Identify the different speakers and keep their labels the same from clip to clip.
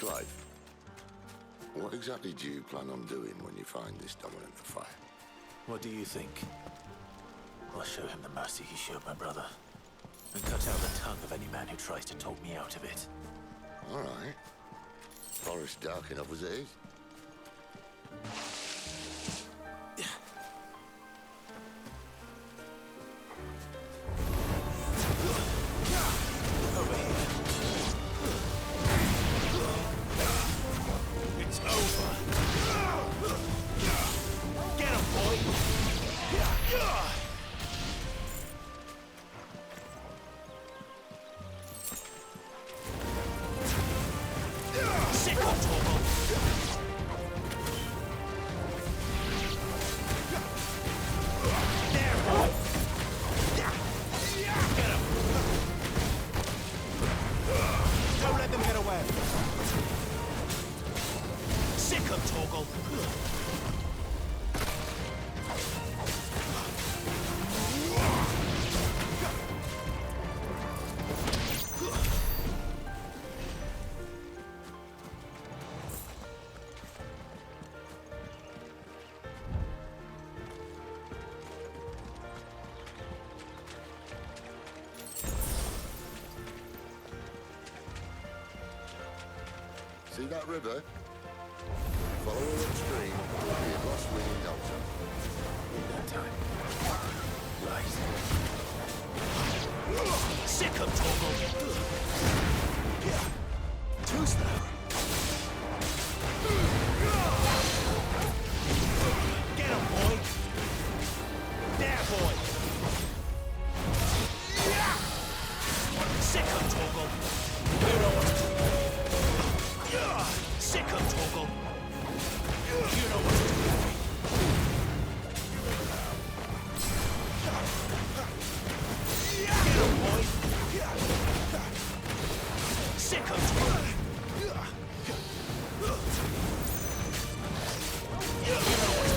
Speaker 1: Clive, what exactly do you plan on doing when you find this dominant of fire?
Speaker 2: What do you think? I'll show him the mercy he showed my brother, and cut out the tongue of any man who tries to talk me out of it.
Speaker 1: All right. Forest dark enough as it is. See that river? Follow her upstream, you'll be at Lost Wing in no time.
Speaker 2: In that time. Right. Sick of Torgal! Too slow. Get him, boy! There, boy! Sick of Torgal! You know what to do. Sick of Torgal! You know what to do. Get him, boy! Sick of Torgal! You know what to do. Don't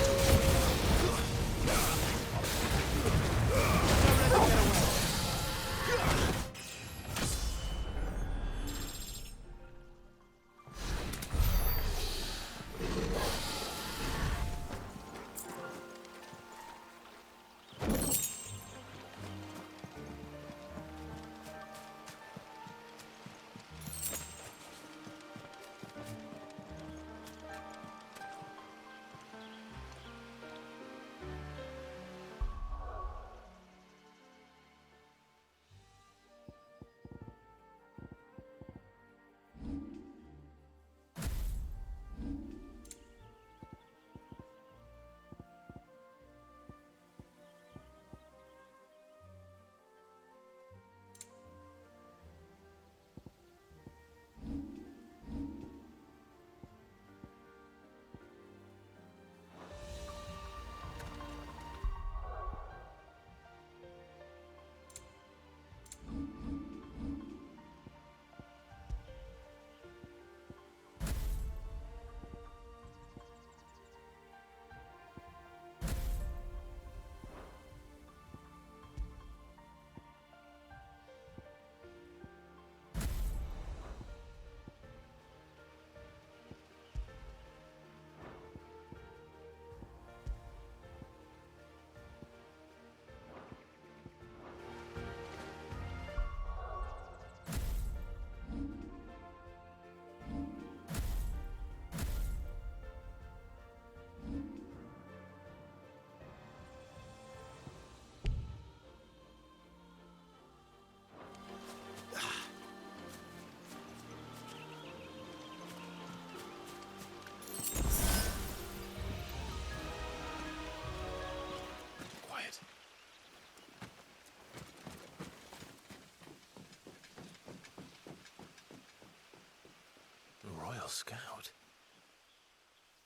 Speaker 2: let them get away. Royal Scout.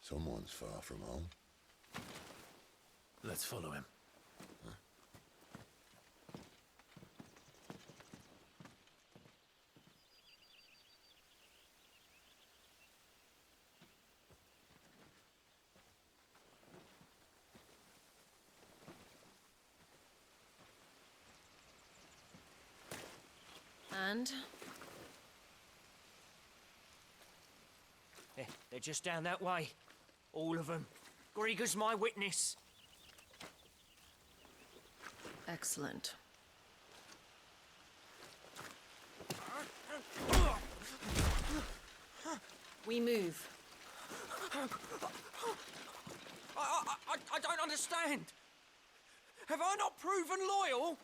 Speaker 1: Someone's far from home.
Speaker 2: Let's follow him.
Speaker 1: Huh?
Speaker 3: And? They're just down that way. All of them. Grieger's my witness.
Speaker 4: Excellent. We move.
Speaker 3: I don't understand. Have I not proven loyal?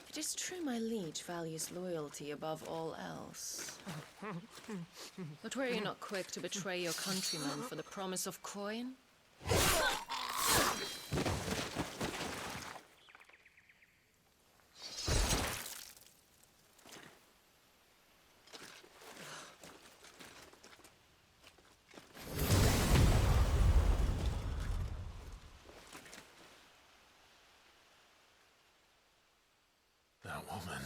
Speaker 4: It is true my liege values loyalty above all else. But were you not quick to betray your countrymen for the promise of coin?
Speaker 2: That woman.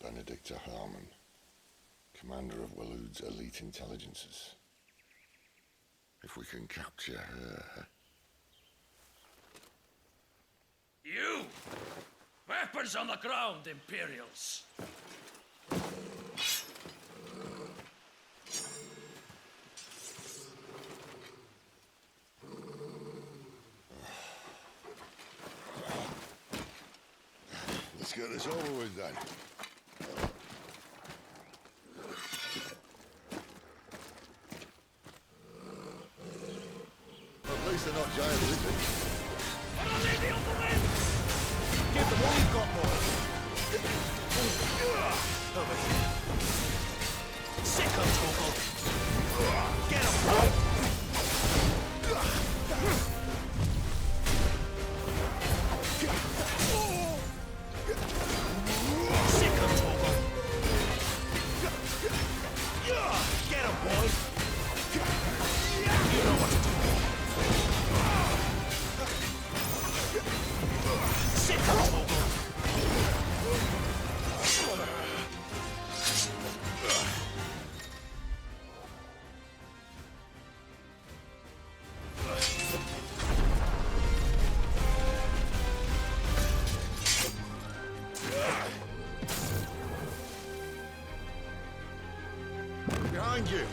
Speaker 1: Benedicta Harmon, commander of Waloed's elite intelligences. If we can capture her...
Speaker 5: You! Weapons on the ground, Imperials!
Speaker 1: Let's get this over with then. At least they're not giant lizards.
Speaker 3: Give them all you've got, boy. Over here. Sick of Torgal. Get him, boy. Sick of Torgal. Get him, boy. You know what to do. Sick of Torgal.
Speaker 1: Behind you!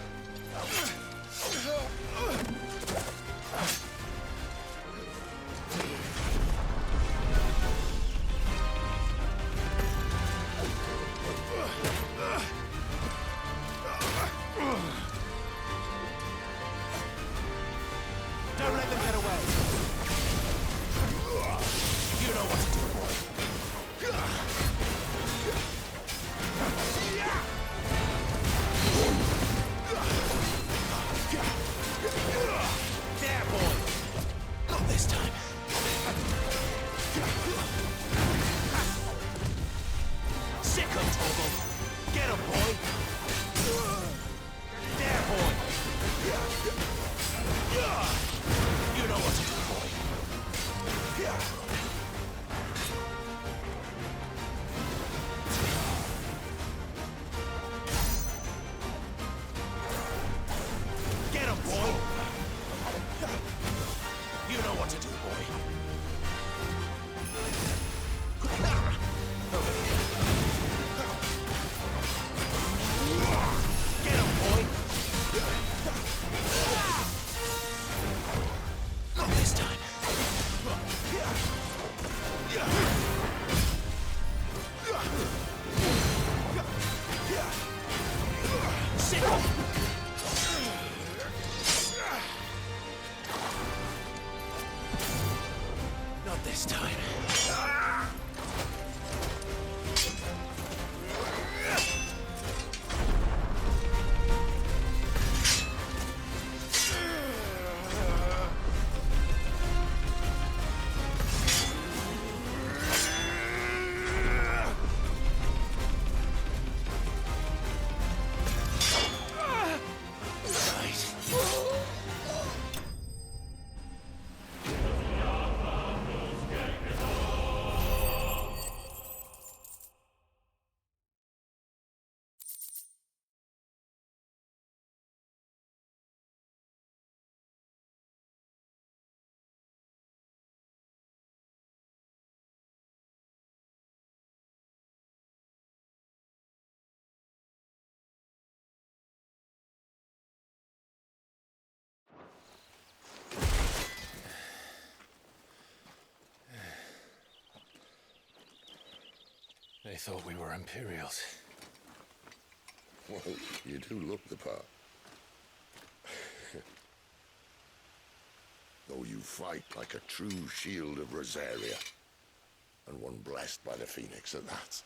Speaker 3: Don't let them get away. You know what to do, boy.
Speaker 2: They thought we were Imperials.
Speaker 1: Well, you do look the part. Though you fight like a true shield of Rosaria. And one blessed by the Phoenix at that.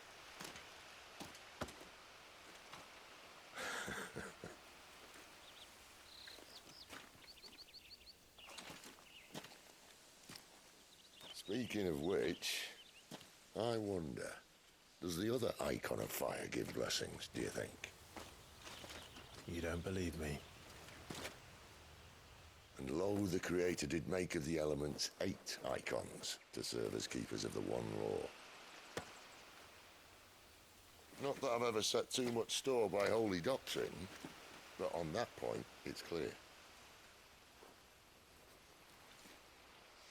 Speaker 1: Speaking of which, I wonder, does the other Icon of Fire give blessings, do you think?
Speaker 2: You don't believe me?
Speaker 1: And lo, the Creator did make of the elements 8 Icons to serve as keepers of the one law. Not that I've ever set too much store by holy doctrine, but on that point, it's clear.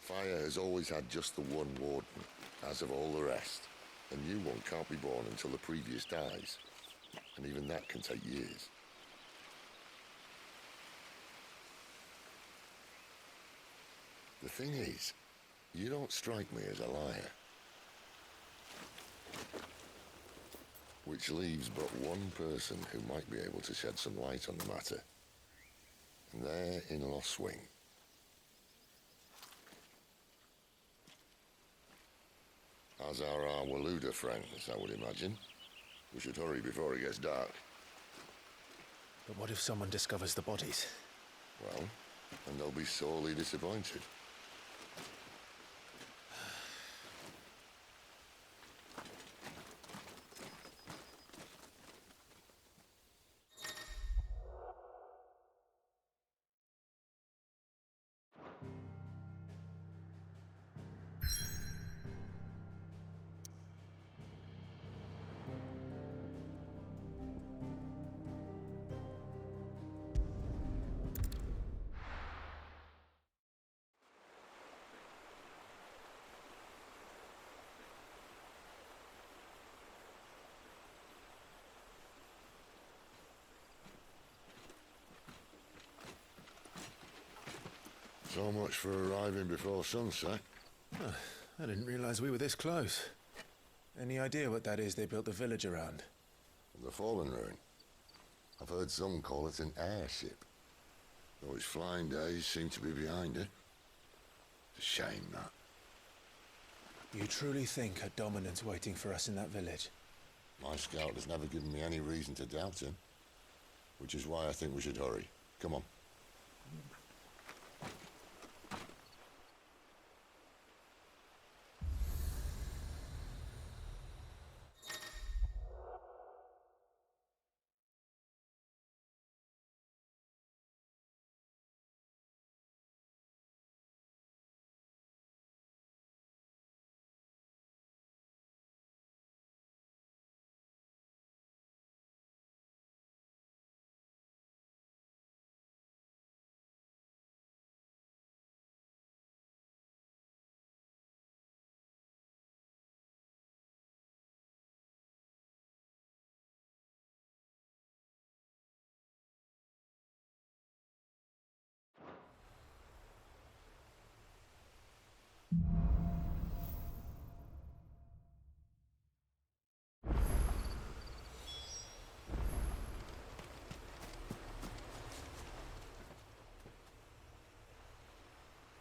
Speaker 1: Fire has always had just the one warden, as of all the rest. A new one can't be born until the previous dies, and even that can take years. The thing is, you don't strike me as a liar. Which leaves but one person who might be able to shed some light on the matter. And they're in Lost Wing. As are our Waluda friends, I would imagine. We should hurry before it gets dark.
Speaker 2: But what if someone discovers the bodies?
Speaker 1: Well, and they'll be sorely disappointed. So much for arriving before sunset.
Speaker 2: I didn't realize we were this close. Any idea what that is they built the village around?
Speaker 1: The Fallen Ruin. I've heard some call it an airship. Though his flying days seem to be behind it. It's a shame, that.
Speaker 2: You truly think a dominant's waiting for us in that village?
Speaker 1: My scout has never given me any reason to doubt him. Which is why I think we should hurry. Come on.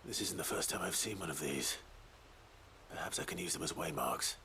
Speaker 2: This isn't the first time I've seen one of these. Perhaps I can use them as waymarks.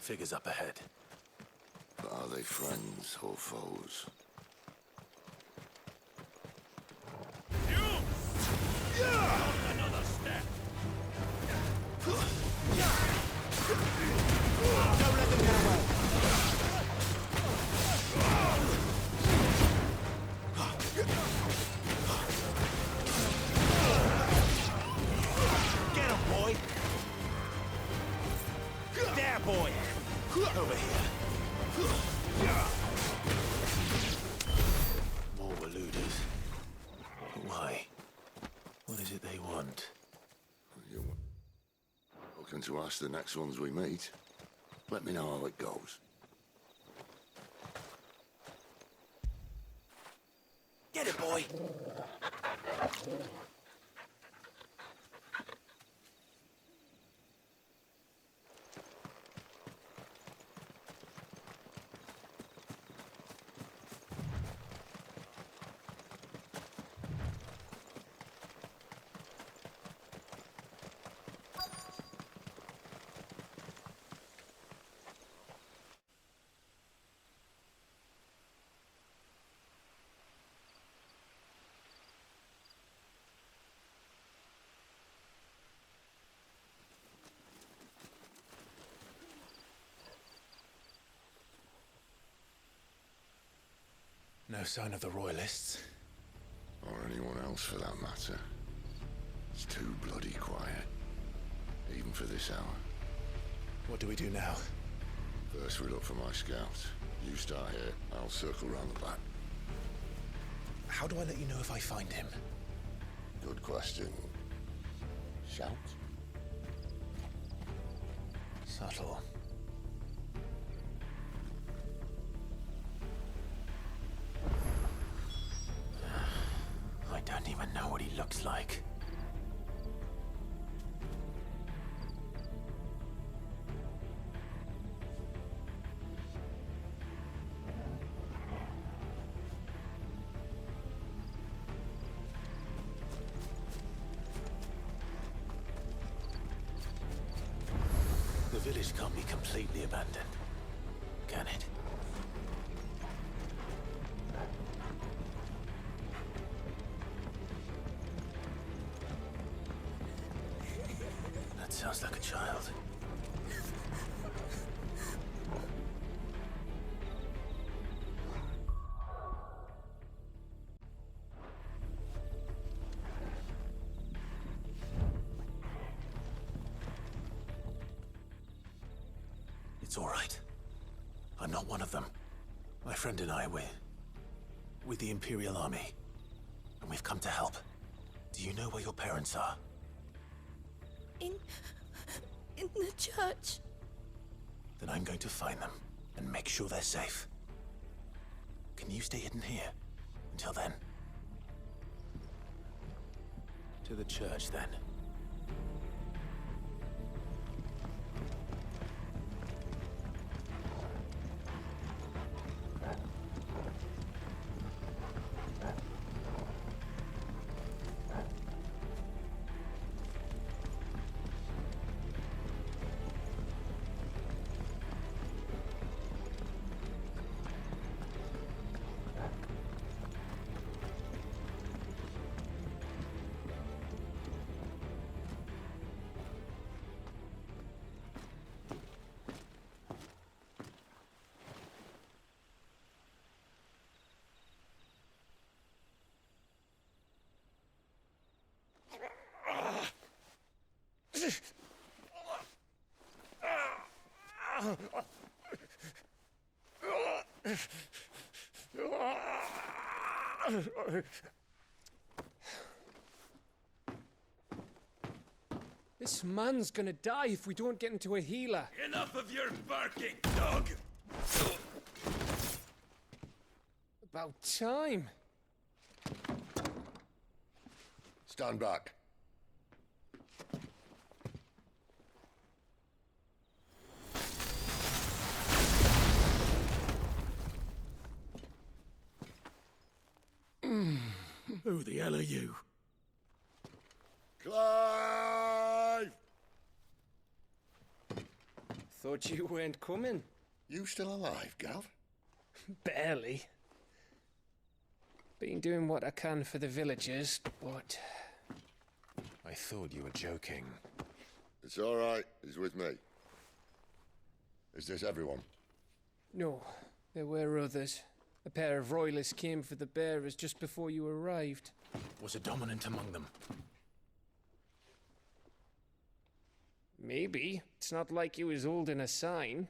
Speaker 2: figures up ahead.
Speaker 1: But are they friends or foes?
Speaker 5: Another step.
Speaker 2: Get him, boy! There, boy! Over here. More Waluders. But why? What is it they want?
Speaker 1: You're welcome to ask the next ones we meet. Let me know how it goes.
Speaker 2: Get it, boy! No sign of the Royalists.
Speaker 1: Or anyone else for that matter. It's too bloody quiet. Even for this hour.
Speaker 2: What do we do now?
Speaker 1: First we look for my scouts. You start here, I'll circle round the back.
Speaker 2: How do I let you know if I find him?
Speaker 1: Good question. Shout?
Speaker 2: Subtle. I don't even know what he looks like. The village can't be completely abandoned, can it? That sounds like a child. It's all right. I'm not one of them. My friend and I, we're with the Imperial Army. And we've come to help. Do you know where your parents are?
Speaker 4: In the church.
Speaker 2: Then I'm going to find them and make sure they're safe. Can you stay hidden here until then? To the church, then.
Speaker 6: This man's gonna die if we don't get into a healer.
Speaker 5: Enough of your barking, dog!
Speaker 6: About time.
Speaker 1: Stand back.
Speaker 5: Who the hell are you?
Speaker 1: Clive!
Speaker 6: Thought you weren't coming.
Speaker 1: You still alive, Gav?
Speaker 6: Barely. Been doing what I can for the villagers, but...
Speaker 2: I thought you were joking.
Speaker 1: It's all right. He's with me. Is this everyone?
Speaker 6: No, there were others. A pair of royalists came for the bearers just before you arrived.
Speaker 2: Was a dominant among them?
Speaker 6: Maybe. It's not like he was holding a sign.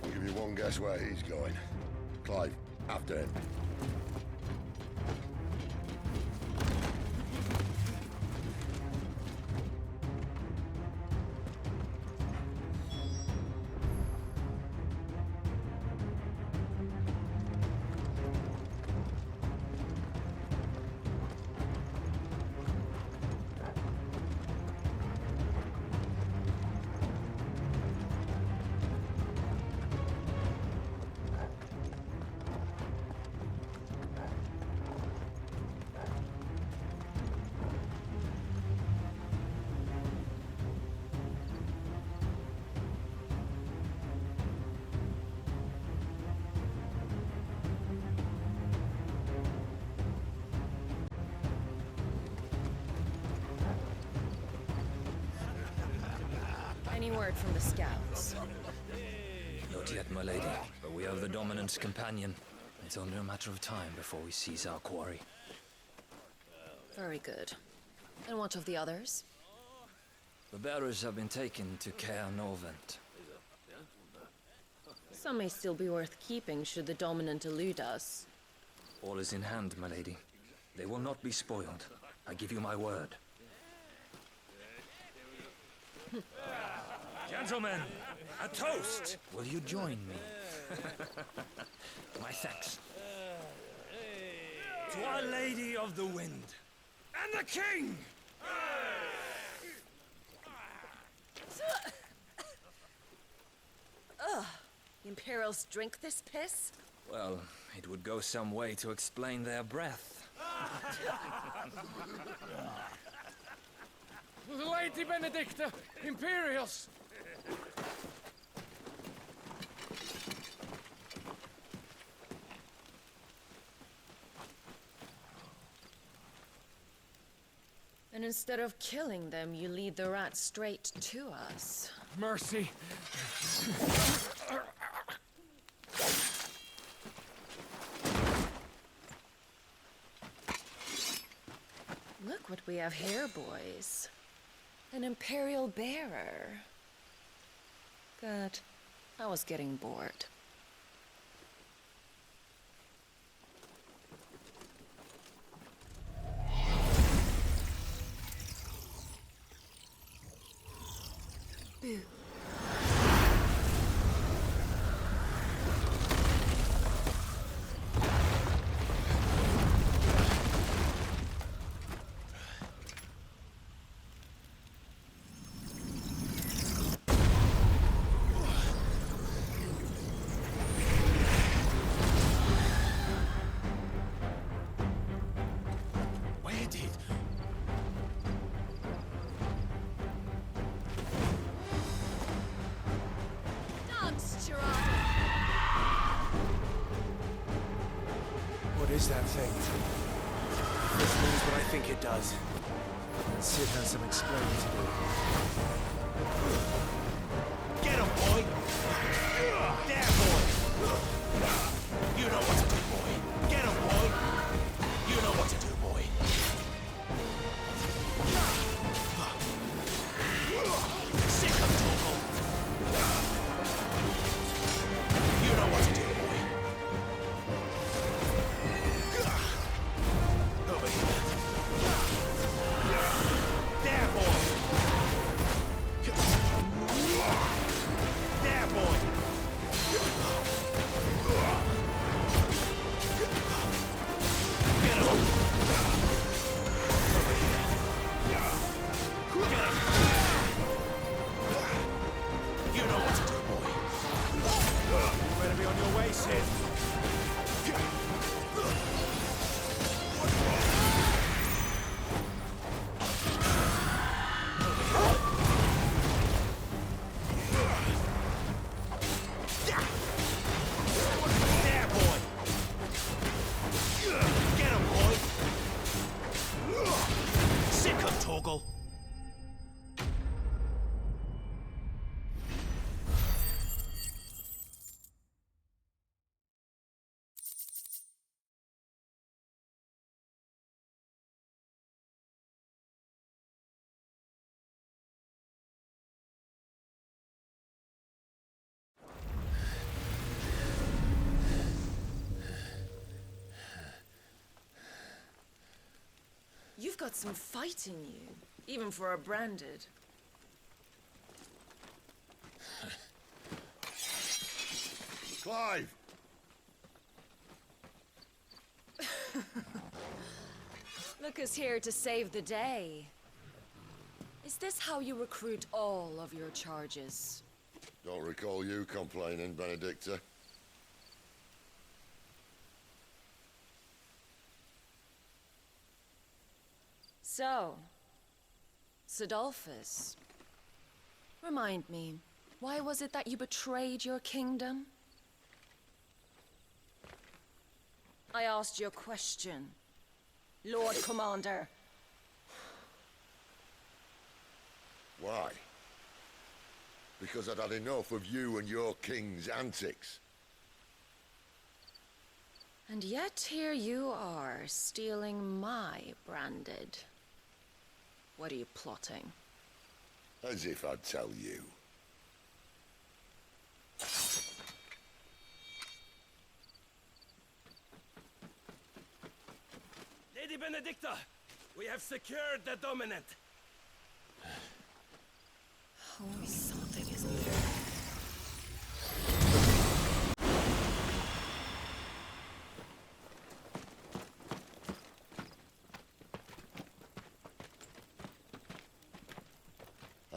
Speaker 1: I'll give you one guess where he's going. Clive, after him.
Speaker 4: Any word from the scouts?
Speaker 7: Not yet, my lady, but we have the Dominant's companion. It's only a matter of time before we seize our quarry.
Speaker 4: Very good. And what of the others?
Speaker 7: The bearers have been taken to Caer Norvent.
Speaker 4: Some may still be worth keeping should the Dominant elude us.
Speaker 7: All is in hand, my lady. They will not be spoiled. I give you my word.
Speaker 5: Gentlemen, a toast!
Speaker 7: Will you join me? My thanks.
Speaker 5: To Our Lady of the Wind and the King!
Speaker 4: The Imperials drink this piss?
Speaker 7: Well, it would go some way to explain their breath.
Speaker 6: Lady Benedicta! Imperials!
Speaker 4: And instead of killing them, you lead the rats straight to us.
Speaker 6: Mercy!
Speaker 4: Look what we have here, boys. An Imperial bearer. Good. I was getting bored. Boo.
Speaker 2: Where did? What is that thing? This means what I think it does. Sid has some explaining to do.
Speaker 5: Get him, boy! There, boy! You know what to do, boy! Get him, boy! You know what to do, boy! Sick of Torgal! You know what to do, boy! Over here. There, boy! There, boy! Torgal.
Speaker 4: You've got some fight in you, even for a branded.
Speaker 1: Clive!
Speaker 4: Lucas here to save the day. Is this how you recruit all of your charges?
Speaker 1: Don't recall you complaining, Benedicta.
Speaker 4: So, Sidolphus, remind me, why was it that you betrayed your kingdom? I asked you a question, Lord Commander.
Speaker 1: Why? Because I'd had enough of you and your king's antics.
Speaker 4: And yet here you are, stealing my branded. What are you plotting?
Speaker 1: As if I'd tell you.
Speaker 5: Lady Benedicta, we have secured the Dominant.
Speaker 4: Always something, isn't there?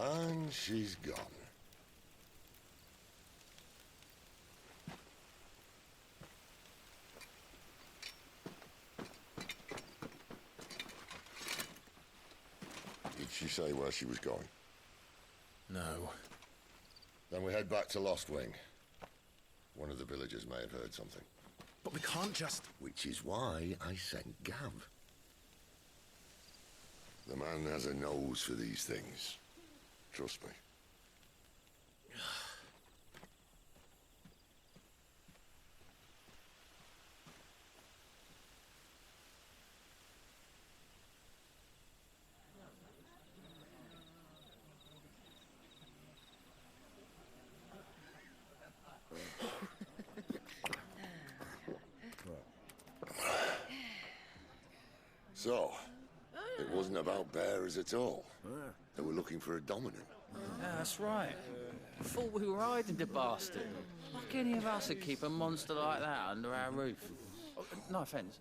Speaker 1: And she's gone. Did she say where she was going?
Speaker 2: No.
Speaker 1: Then we head back to Lost Wing. One of the villagers may have heard something.
Speaker 2: But we can't just...
Speaker 1: Which is why I sent Gav. The man has a nose for these things. Trust me. So, it wasn't about bearers at all. They were looking for a dominant.
Speaker 8: Yeah, that's right. Thought we were hiding the bastard. Like any of us would keep a monster like that under our roof. Oh, no offence.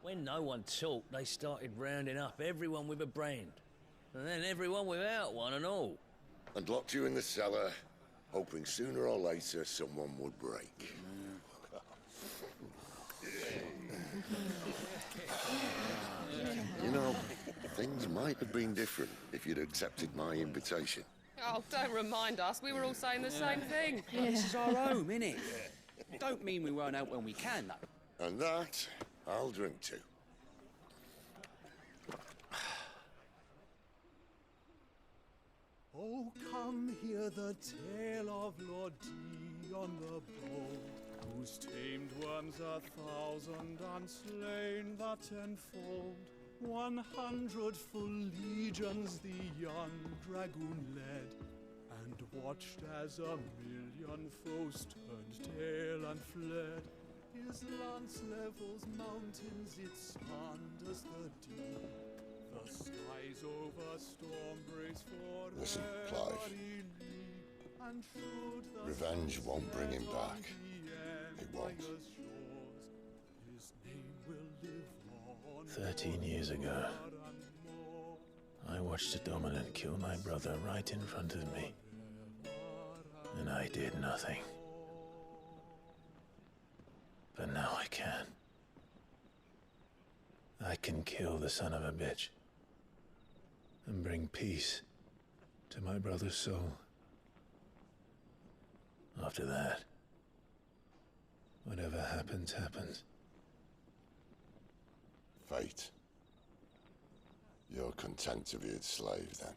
Speaker 9: When no one talked, they started rounding up everyone with a brand. And then everyone without one and all.
Speaker 1: And locked you in the cellar, hoping sooner or later someone would break. You know, things might have been different if you'd accepted my invitation.
Speaker 10: Oh, don't remind us. We were all saying the same thing.
Speaker 8: This is our home, innit? Don't mean we won't out when we can, though.
Speaker 1: And that, I'll drink to.
Speaker 5: Oh, come hear the tale of Lord Dion the Bold, whose tamed worms 1,000 and slain the tenfold. 100 full legions the young dragoon led, and watched as 1,000,000 foes turned tail and fled. His lance levels mountains, it sanders the deep. The skies over storm breaks for
Speaker 1: Listen, Clive. Revenge won't bring him back. It won't.
Speaker 2: 13 years ago, I watched a dominant kill my brother right in front of me. And I did nothing. But now I can. I can kill the son of a bitch. And bring peace to my brother's soul. After that, whatever happens, happens.
Speaker 1: Fate. You're content to be its slave, then?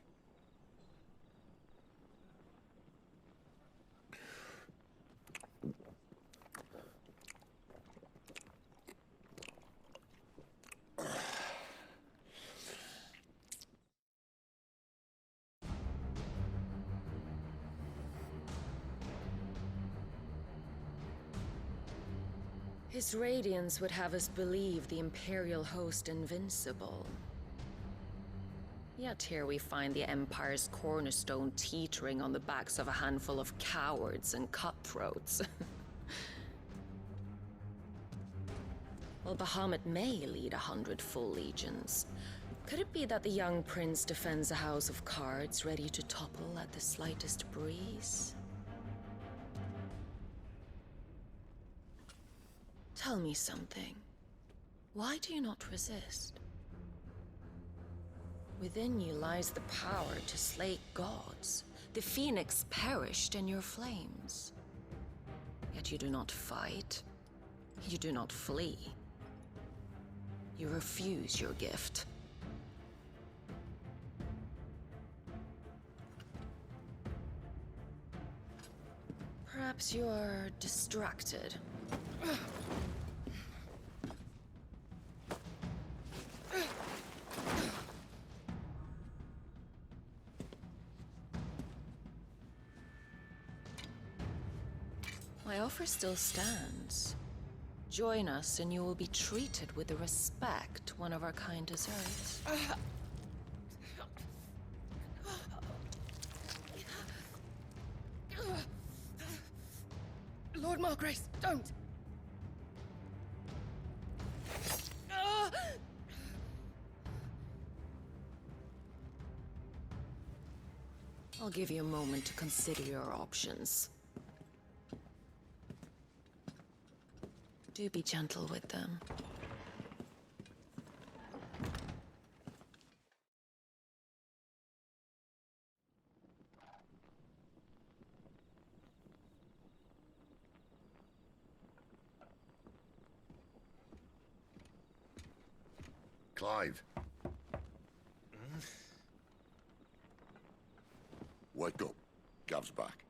Speaker 4: His radiance would have us believe the Imperial host invincible. Yet here we find the Empire's cornerstone teetering on the backs of a handful of cowards and cutthroats. Well, Bahamut may lead 100 full legions. Could it be that the young prince defends a house of cards ready to topple at the slightest breeze? Tell me something. Why do you not resist? Within you lies the power to slay gods. The phoenix perished in your flames. Yet you do not fight. You do not flee. You refuse your gift. Perhaps you're distracted. My offer still stands. Join us and you will be treated with the respect one of our kind deserves.
Speaker 10: Lord Margrace, don't!
Speaker 4: I'll give you a moment to consider your options. Do be gentle with them.
Speaker 1: Clive. Wake up. Gav's back.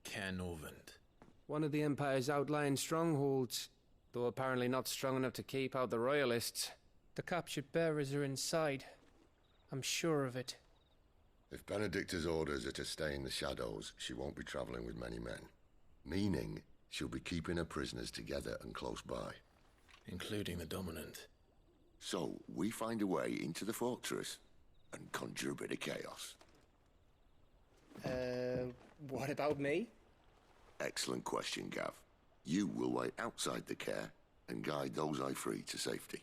Speaker 2: Caernarvon.
Speaker 6: One of the Empire's outlying strongholds, though apparently not strong enough to keep out the Royalists. The captured bearers are inside. I'm sure of it.
Speaker 1: If Benedicta's orders are to stay in the shadows, she won't be traveling with many men. Meaning, she'll be keeping her prisoners together and close by.
Speaker 2: Including the Dominant.
Speaker 1: So, we find a way into the fortress and conjure a bit of chaos.
Speaker 6: What about me?
Speaker 1: Excellent question, Gav. You will wait outside the care and guide those I free to safety.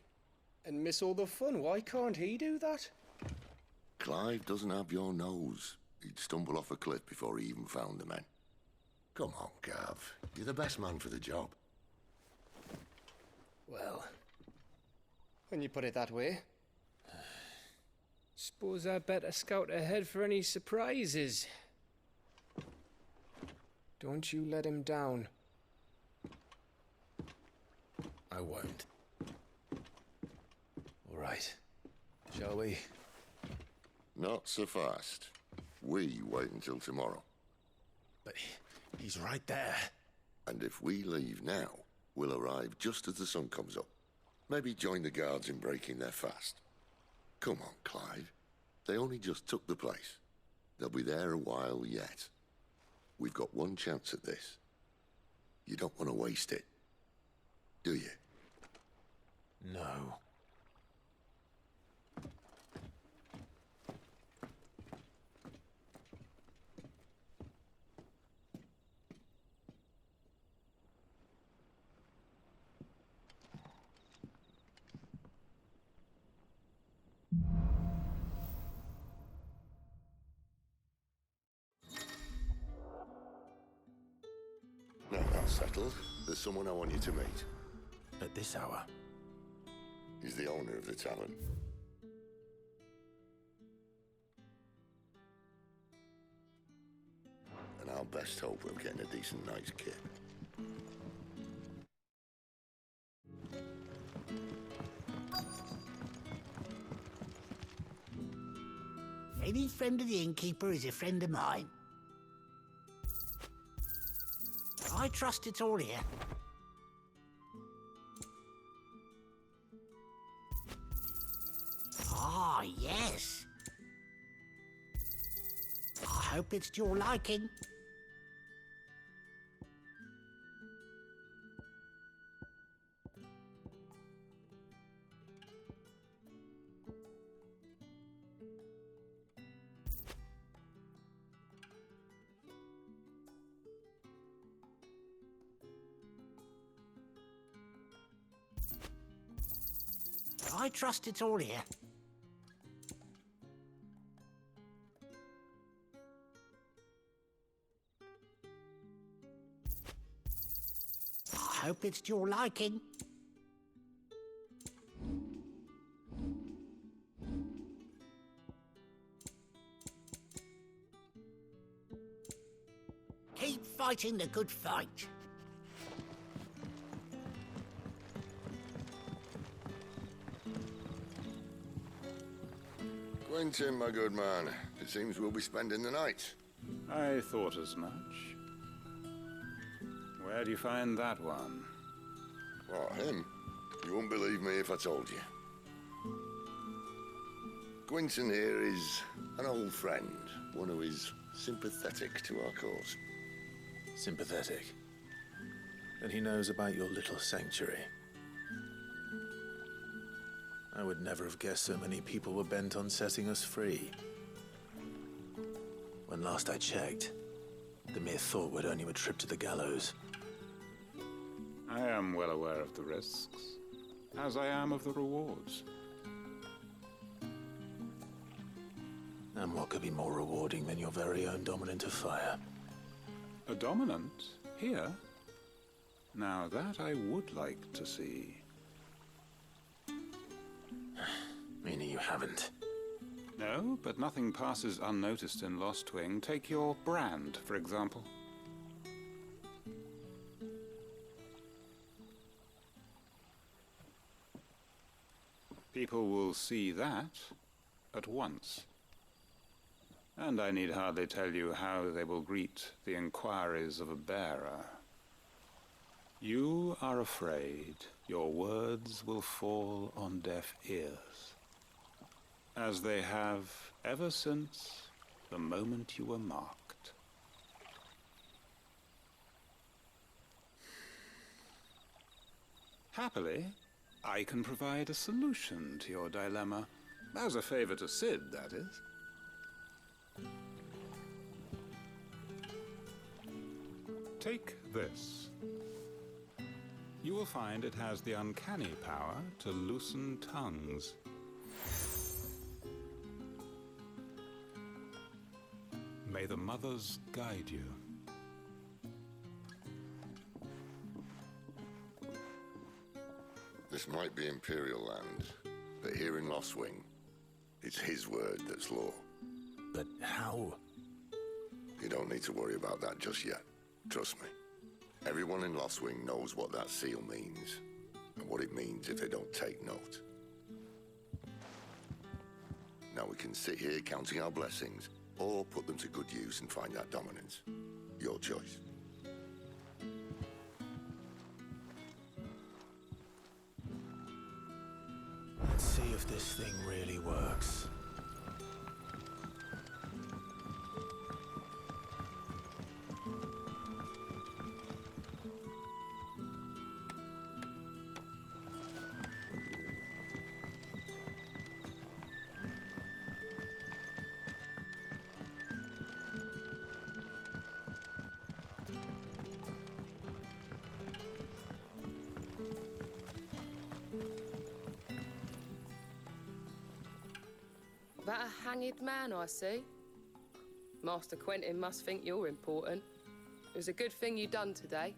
Speaker 6: And miss all the fun. Why can't he do that?
Speaker 1: Clive doesn't have your nose. He'd stumble off a cliff before he even found the men. Come on, Gav. You're the best man for the job.
Speaker 6: Well, when you put it that way. Suppose I'd better scout ahead for any surprises. Don't you let him down.
Speaker 2: I won't. All right. Shall we?
Speaker 1: Not so fast. We wait until tomorrow.
Speaker 2: But he's right there.
Speaker 1: And if we leave now, we'll arrive just as the sun comes up. Maybe join the guards in breaking their fast. Come on, Clive. They only just took the place. They'll be there a while yet. We've got one chance at this. You don't want to waste it, do you?
Speaker 2: No.
Speaker 1: Now that's settled. There's someone I want you to meet.
Speaker 2: At this hour?
Speaker 1: He's the owner of the tavern. best hope of getting a decent night's kit.
Speaker 11: Any friend of the innkeeper is a friend of mine. I trust it's all here. Ah, yes. I hope it's to your liking. I trust it's all here. I hope it's to your liking. Keep fighting the good fight.
Speaker 1: Quentin, my good man, it seems we'll be spending the night.
Speaker 5: I thought as much. Where do you find that one?
Speaker 1: What, him? You wouldn't believe me if I told you. Quentin here is an old friend, one who is sympathetic to our cause.
Speaker 2: Sympathetic. And he knows about your little sanctuary. I would never have guessed so many people were bent on setting us free. When last I checked, the mere thought would earn you a trip to the gallows.
Speaker 5: I am well aware of the risks, as I am of the rewards.
Speaker 2: And what could be more rewarding than your very own dominant of fire?
Speaker 5: A dominant? Here? Now that I would like to see.
Speaker 2: Meaning you haven't?
Speaker 5: No, but nothing passes unnoticed in Lostwing. Take your brand, for example. People will see that at once. And I need hardly tell you how they will greet the inquiries of a bearer. You are afraid your words will fall on deaf ears, as they have ever since the moment you were marked. Happily, I can provide a solution to your dilemma, as a favor to Cid, that is. Take this. You will find it has the uncanny power to loosen tongues. May the mothers guide you.
Speaker 1: This might be Imperial land, but here in Lostwing, it's his word that's law.
Speaker 2: But how?
Speaker 1: You don't need to worry about that just yet. Trust me. Everyone in Lostwing knows what that seal means, and what it means if they don't take note. Now we can sit here counting our blessings, or put them to good use and find that dominance. Your choice.
Speaker 2: Let's see if this thing really works.
Speaker 10: That a hanged man I see? Master Quentin must think you're important. It was a good thing you done today,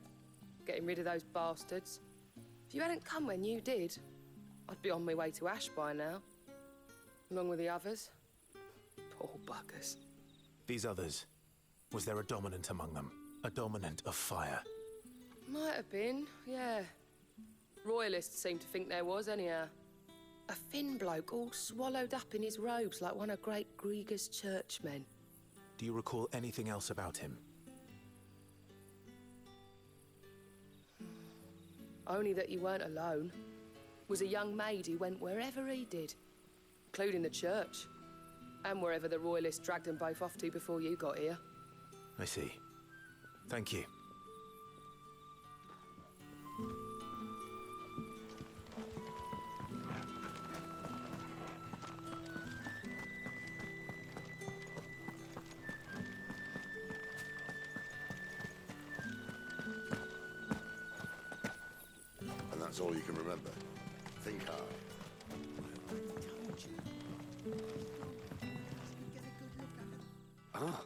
Speaker 10: getting rid of those bastards. If you hadn't come when you did, I'd be on my way to Ash by now, along with the others. Poor buggers.
Speaker 2: These others, Was there a dominant among them? A dominant of fire?
Speaker 10: Might have been, yeah. Royalists seem to think there was, anyhow. A thin bloke all swallowed up in his robes like one of Great Grieger's churchmen.
Speaker 2: Do you recall anything else about him?
Speaker 10: Only that he weren't alone. Was a young maid who went wherever he did, including the church, and wherever the Royalists dragged them both off to before you got here.
Speaker 2: I see. Thank you.
Speaker 1: And that's all you can remember. Think hard.
Speaker 6: Ah.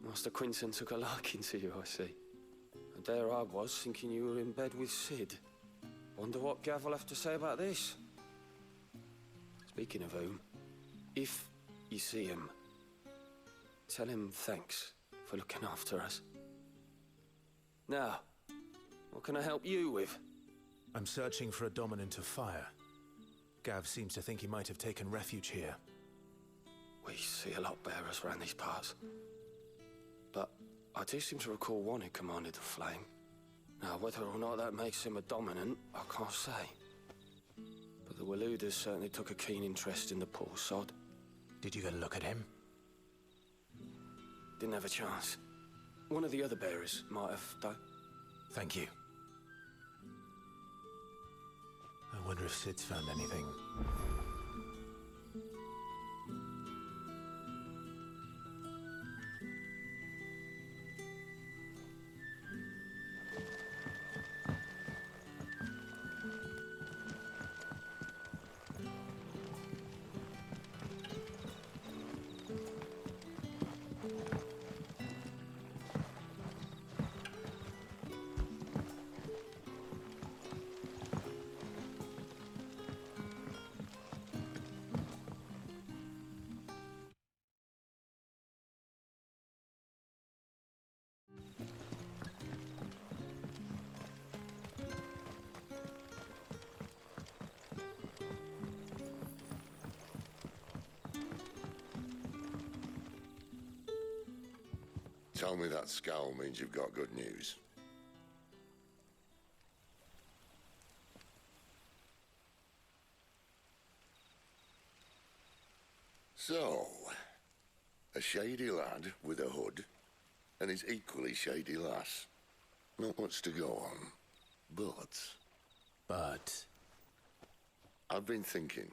Speaker 6: Master Quinton took a liking to you, I see. And there I was, thinking you were in bed with Sid. Wonder what Gav will have to say about this. Speaking of whom, if you see him, tell him thanks for looking after us. Now, what can I help you with?
Speaker 2: I'm searching for a dominant of fire. Gav seems to think he might have taken refuge here.
Speaker 6: We see a lot bearers around these parts. But I do seem to recall one who commanded the flame. Now, whether or not that makes him a dominant, I can't say. But the Waluders certainly took a keen interest in the poor sod.
Speaker 2: Did you get a look at him?
Speaker 6: Didn't have a chance. One of the other bearers might have, though.
Speaker 2: Thank you. I wonder if Sid's found anything.
Speaker 1: Tell me that scowl means you've got good news. So, a shady lad with a hood, and his equally shady lass. Not much to go on, but... I've been thinking,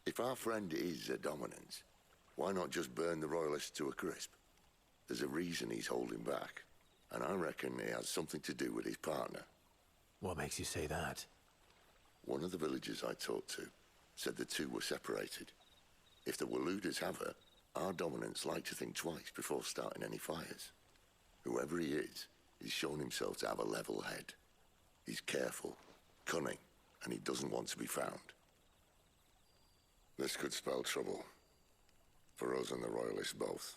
Speaker 1: if our friend is a dominant, why not just burn the Royalists to a crisp? There's a reason he's holding back, and I reckon he has something to do with his partner.
Speaker 2: What makes you say that?
Speaker 1: One of the villagers I talked to said the two were separated. If the Waluders have her, our dominants like to think twice before starting any fires. Whoever he is, he's shown himself to have a level head. He's careful, cunning, and he doesn't want to be found. This could spell trouble. For us and the Royalists both.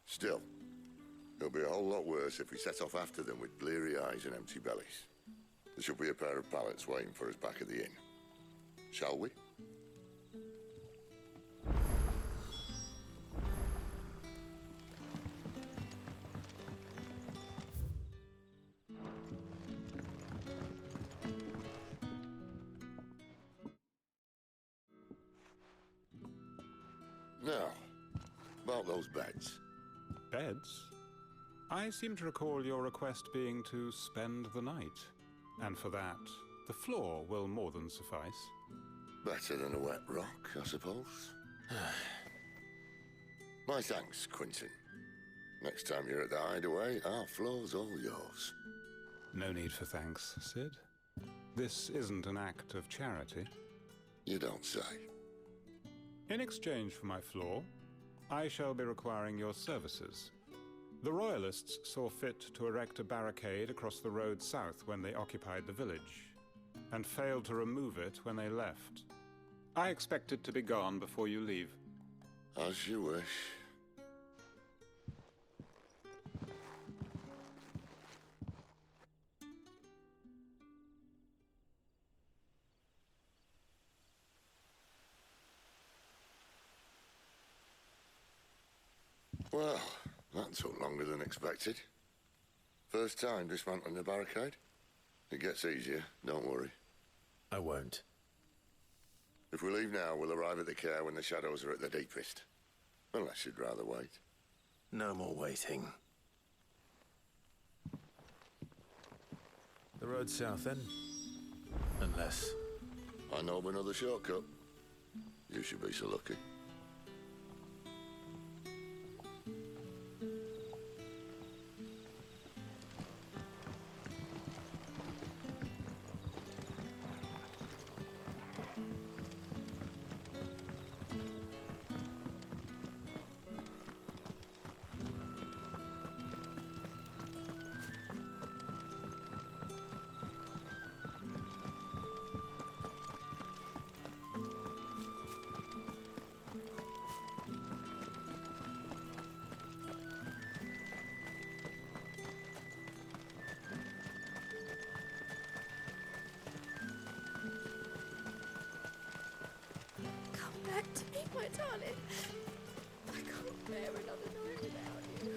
Speaker 1: Still, it'll be a whole lot worse if we set off after them with bleary eyes and empty bellies. There should be a pair of pallets waiting for us back at the inn. Shall we? Now, about those beds.
Speaker 5: Beds? I seem to recall your request being to spend the night. And for that, the floor will more than suffice.
Speaker 1: Better than a wet rock, I suppose. My thanks, Quinton. Next time you're at the Hideaway, our floor's all yours.
Speaker 5: No need for thanks, Sid. This isn't an act of charity.
Speaker 1: You don't say.
Speaker 5: In exchange for my floor, I shall be requiring your services. The Royalists saw fit to erect a barricade across the road south when they occupied the village, and failed to remove it when they left. I expect it to be gone before you leave.
Speaker 1: As you wish. Well, that took longer than expected. First time dismantling the barricade? It gets easier, don't worry.
Speaker 2: I won't.
Speaker 1: If we leave now, we'll arrive at the Care when the shadows are at the deepest. Unless you'd rather wait.
Speaker 2: No more waiting. The road south, then? Unless...
Speaker 1: I know of another shortcut. You should be so lucky.
Speaker 12: Come back to me, my darling. I can't bear another night without you.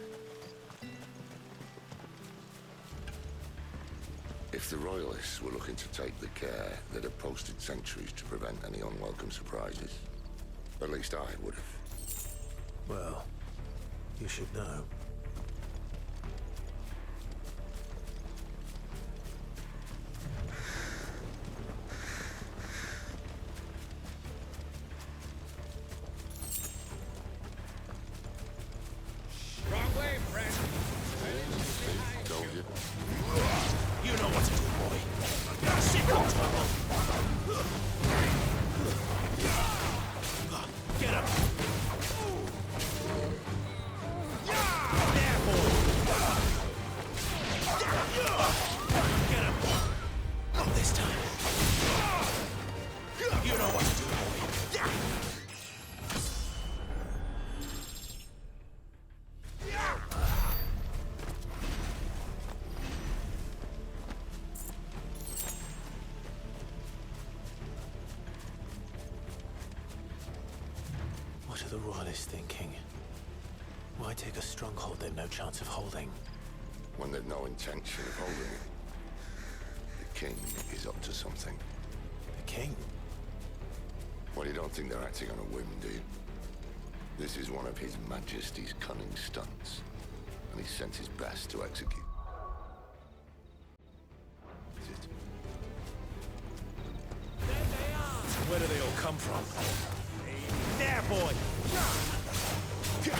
Speaker 1: If the Royalists were looking to take the Care, they'd have posted sentries to prevent any unwelcome surprises. At least I would have.
Speaker 2: Well, you should know.
Speaker 9: Wrong way, friend.
Speaker 1: Told you.
Speaker 2: You know what to do, boy. Sit down. Get up. There, boy. Get up. Not this time. You know what to do, boy. What are the Royalists thinking? Why take a stronghold they've no chance of holding?
Speaker 1: When they've no intention of holding it. The King is up to something.
Speaker 2: The King?
Speaker 1: Well, you don't think they're acting on a whim, do you? This is one of His Majesty's cunning stunts, and he's sent his best to execute. Is it?
Speaker 2: Where do they all come from? There, boy! Get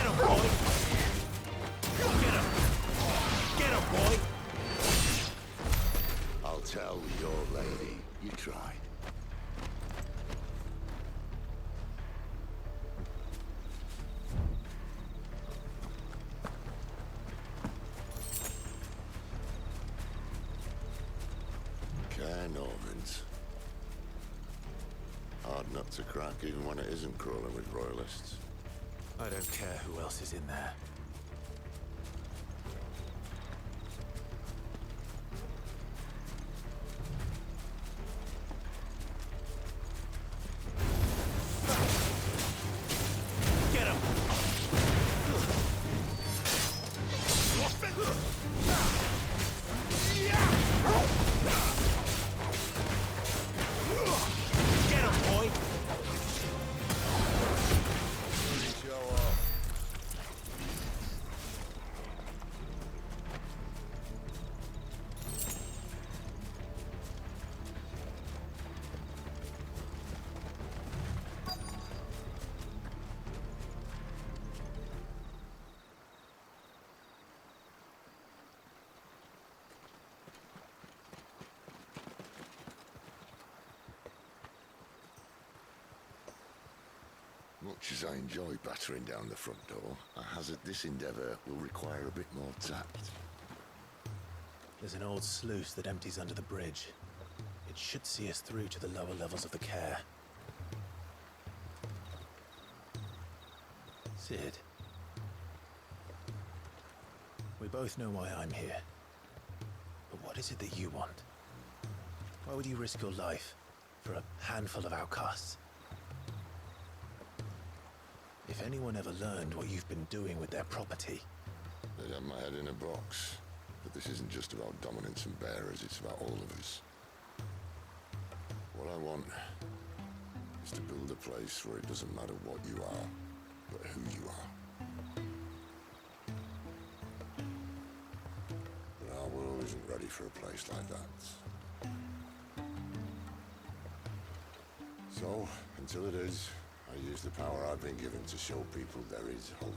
Speaker 2: him, boy! Get him! Get him, boy!
Speaker 1: I'll tell your lady. You try. Care Northans. Hard nut to crack even when it isn't crawling with Royalists.
Speaker 2: I don't care who else is in there. Get him! Get him, boy!
Speaker 1: Show off. Much as I enjoy battering down the front door, I hazard this endeavour will require a bit more tact.
Speaker 2: There's an old sluice that empties under the bridge. It should see us through to the lower levels of the Care. Cid, We both know why I'm here. But what is it that you want? Why would you risk your life for a handful of outcasts? If anyone ever learned what you've been doing with their property...
Speaker 1: They'd have my head in a box. But this isn't just about dominance and bearers, it's about all of us. What I want is to build a place where it doesn't matter what you are, but who you are. But our world isn't ready for a place like that. So, until it is, I use the power I've been given to show people there is hope.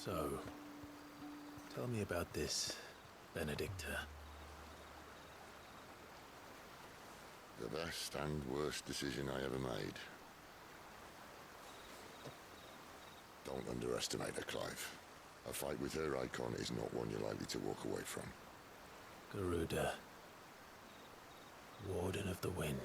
Speaker 2: So, tell me about this, Benedicta.
Speaker 1: The best and worst decision I ever made. Don't underestimate her, Clive. A fight with her icon is not one you're likely to walk away from.
Speaker 2: Garuda, Warden of the Wind.